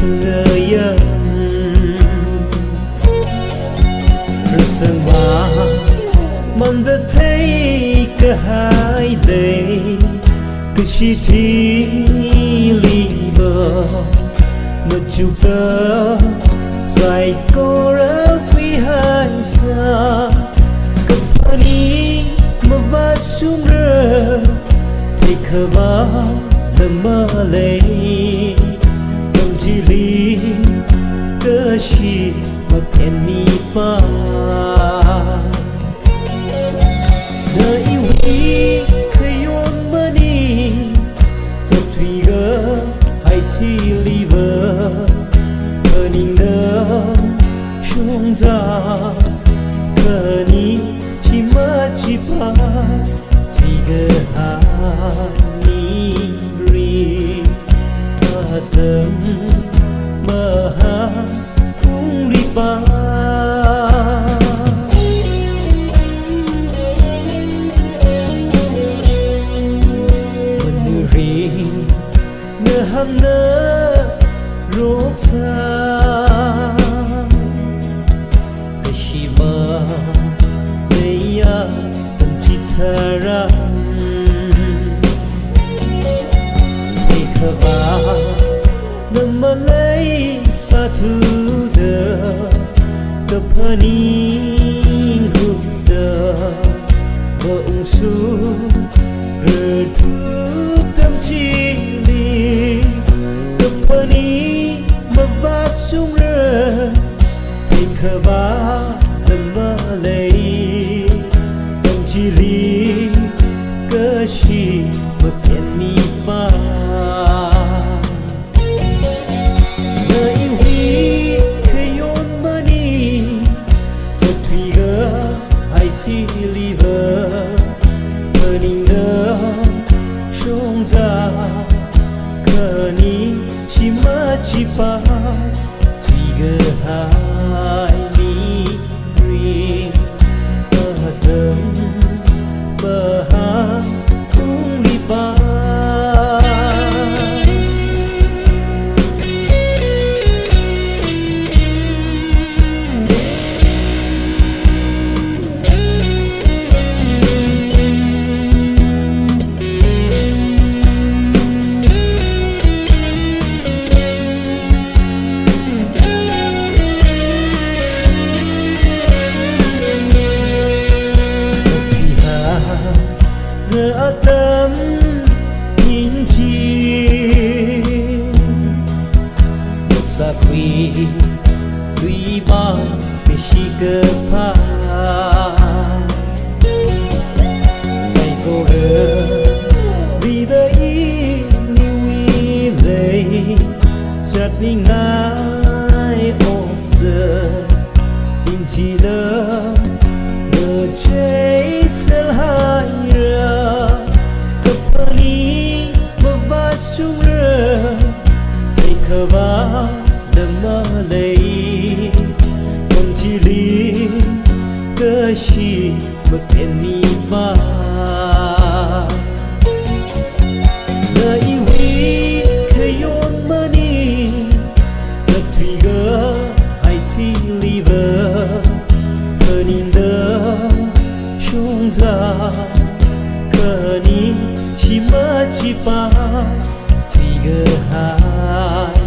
khơi rừng mà mình đã thấy cả hai đây cứ chỉ thi li bờ mà chụp tơ dài cô ra quý hai xa cấp đi mà vắt xuống rơi thì khờ ba đầm mơ lấy tâm chỉ li cơ chỉ mà khen mi pa đời yêu đi khơi ôn mơ đi thật thủy gỡ hay thi li vơ cơ ninh đơ chúng ta cơ ni chỉ mơ chỉ pa thủy gỡ hani ri mơ tâm mơ ha cũng đi ba nơ rốt xa cái gì mà đây tâm chỉ thở ra thì khờ ba nằm mơ lấy xa thứ đờ tập hanin hụt đờ vợ ung su rờ thứ tâm chỉ mà vắt xuống rơi thì khờ ba đầm mơ lấy tâm chỉ li cơ chỉ mà khen mi pa nơi huy khơi ôn mơ đi thật thủy gỡ hay thi li vơ cơ ninh đơ chúng ta cơ ni chỉ mơ chỉ pa thủy gỡ hai mi ri mơ tâm mơ ha cũng đi ba rỡ tâm nhìn chi một xa quy tuy bao cái chi cơ pa say cô rỡ vì đây như đây chợt đi ngay ôm giờ tìm chi lỡ ngờ cháy sẽ hai khờ ba đầm mơ lấy tâm chỉ li cơ chỉ mà khen mi pa đời huy khơi ôn mơ đi thật thủy gỡ hay thi li vơ cơ ninh đơ chúng ta cơ ni chỉ mơ chỉ pa thủy gỡ hai